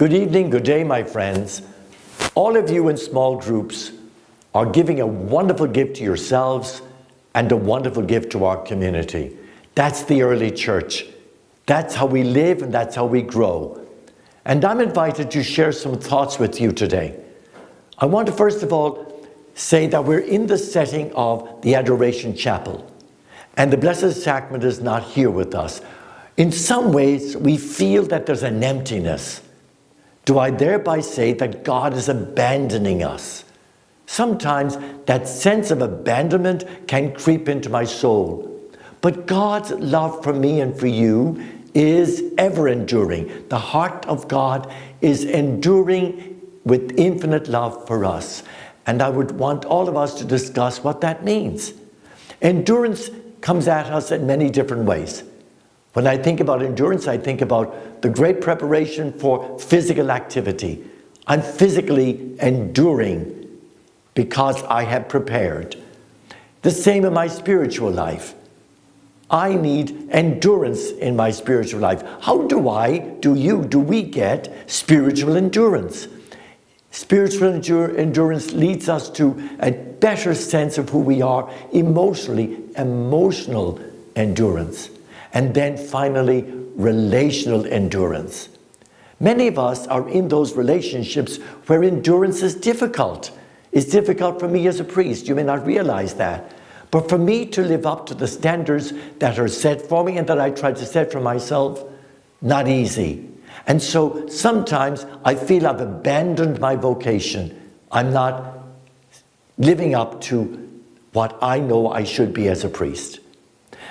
Good evening, good day, my friends. All of you in small groups are giving a wonderful gift to yourselves and a wonderful gift to our community. That's the early church. That's how we live and that's how we grow. And I'm invited to share some thoughts with you today. I want to first of all say that we're in the setting of the Adoration Chapel, and the Blessed Sacrament is not here with us. In some ways, we feel that there's an emptiness. Do I thereby say that God is abandoning us? Sometimes that sense of abandonment can creep into my soul. But God's love for me and for you is ever enduring. The heart of God is enduring with infinite love for us. And I would want all of us to discuss what that means. Endurance comes at us in many different ways. When I think about endurance, I think about the great preparation for physical activity. I'm physically enduring because I have prepared. The same in my spiritual life. I need endurance in my spiritual life. How do we get spiritual endurance? Spiritual endurance leads us to a better sense of who we are emotionally, emotional endurance. And then finally, relational endurance. Many of us are in those relationships where endurance is difficult. It's difficult for me as a priest. You may not realize that. But for me to live up to the standards that are set for me and that I try to set for myself, not easy. And so sometimes I feel I've abandoned my vocation. I'm not living up to what I know I should be as a priest.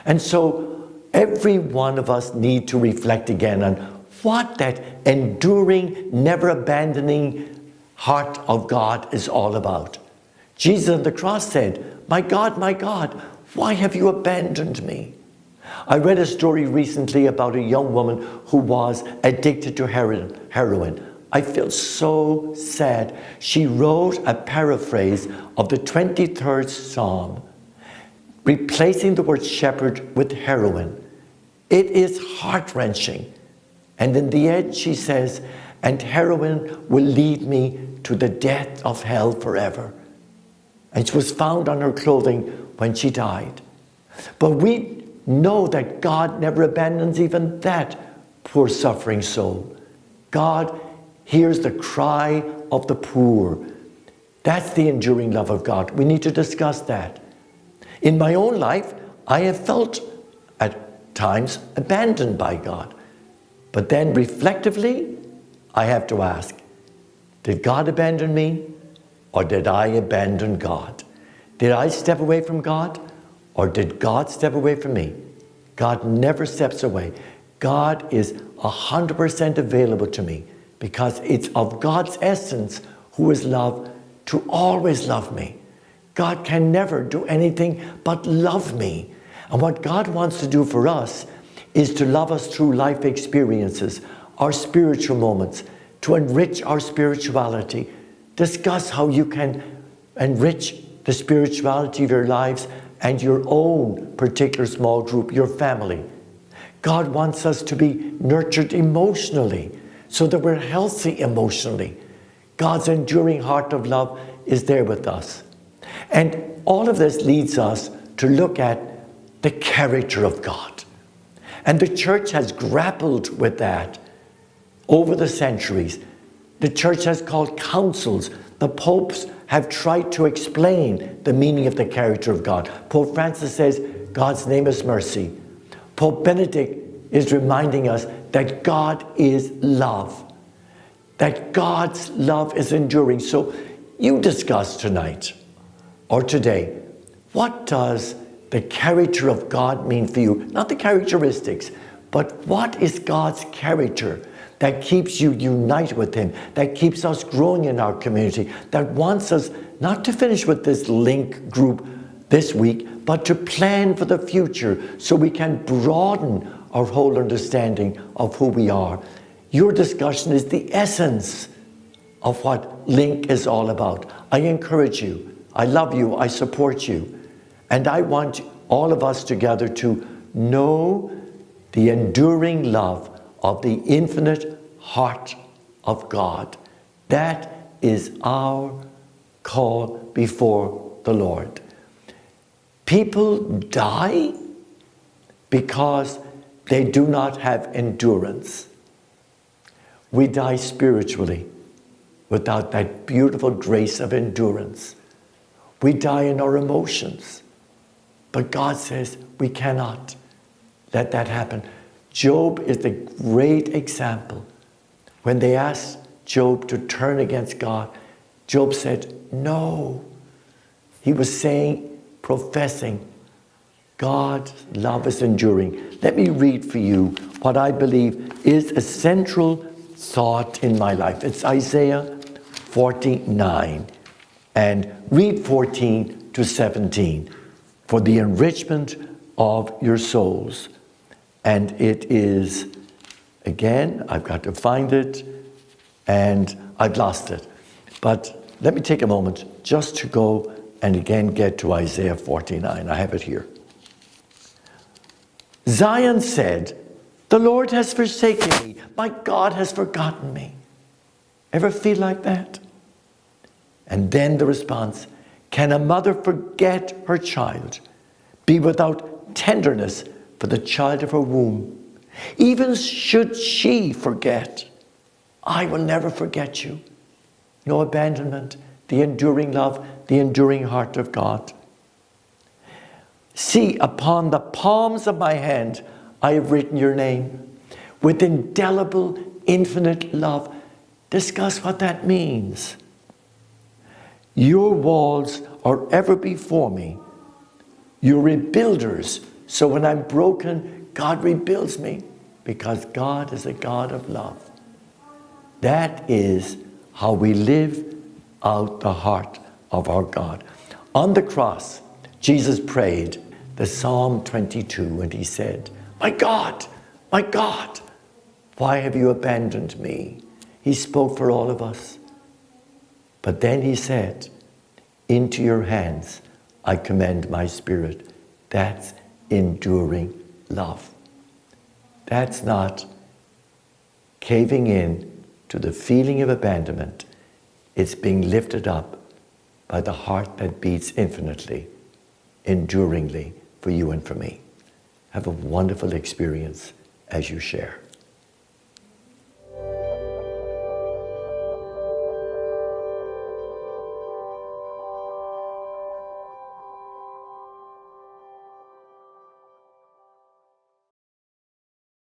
And so every one of us need to reflect again on what that enduring, never abandoning heart of God is all about. Jesus on the cross said, my God, why have you abandoned me? I read a story recently about a young woman who was addicted to heroin. I feel so sad. She wrote a paraphrase of the 23rd Psalm, replacing the word shepherd with heroin. It is heart-wrenching. And in the end, she says, and heroin will lead me to the death of hell forever. And it was found on her clothing when she died. But we know that God never abandons even that poor suffering soul. God hears the cry of the poor. That's the enduring love of God. We need to discuss that. In my own life, I have felt at times abandoned by God. But then reflectively, I have to ask, did God abandon me or did I abandon God? Did I step away from God or did God step away from me? God never steps away. God is 100% available to me because it's of God's essence, who is love, to always love me. God can never do anything but love me. And what God wants to do for us is to love us through life experiences, our spiritual moments, to enrich our spirituality. Discuss how you can enrich the spirituality of your lives and your own particular small group, your family. God wants us to be nurtured emotionally so that we're healthy emotionally. God's enduring heart of love is there with us. And all of this leads us to look at the character of God. And the church has grappled with that over the centuries. The church has called councils. The popes have tried to explain the meaning of the character of God. Pope Francis says, God's name is mercy. Pope Benedict is reminding us that God is love, that God's love is enduring. So you discuss tonight or today, what does the character of God mean for you? Not the characteristics, but what is God's character that keeps you united with Him, that keeps us growing in our community, that wants us not to finish with this LinC group this week, but to plan for the future so we can broaden our whole understanding of who we are. Your discussion is the essence of what LinC is all about. I encourage you. I love you. I support you. And I want all of us together to know the enduring love of the infinite heart of God. That is our call before the Lord. People die because they do not have endurance. We die spiritually without that beautiful grace of endurance. We die in our emotions. But God says we cannot let that happen. Job is the great example. When they asked Job to turn against God, Job said, no. He was saying, professing, God's love is enduring. Let me read for you what I believe is a central thought in my life. It's Isaiah 49, and read 14 to 17 for the enrichment of your souls. And it is, again, I've got to find it, and I've lost it. But let me take a moment just to go and again get to Isaiah 49. I have it here. Zion said, the Lord has forsaken me. My God has forgotten me. Ever feel like that? And then the response, can a mother forget her child, be without tenderness for the child of her womb? Even should she forget, I will never forget you. No abandonment, the enduring love, the enduring heart of God. See, upon the palms of my hand, I have written your name with indelible, infinite love. Discuss what that means. Your walls are ever before me. You're rebuilders. So when I'm broken, God rebuilds me because God is a God of love. That is how we live out the heart of our God. On the cross, Jesus prayed the Psalm 22, and he said, my God, why have you abandoned me? He spoke for all of us. But then he said, into your hands I commend my spirit. That's enduring love. That's not caving in to the feeling of abandonment. It's being lifted up by the heart that beats infinitely, enduringly for you and for me. Have a wonderful experience as you share.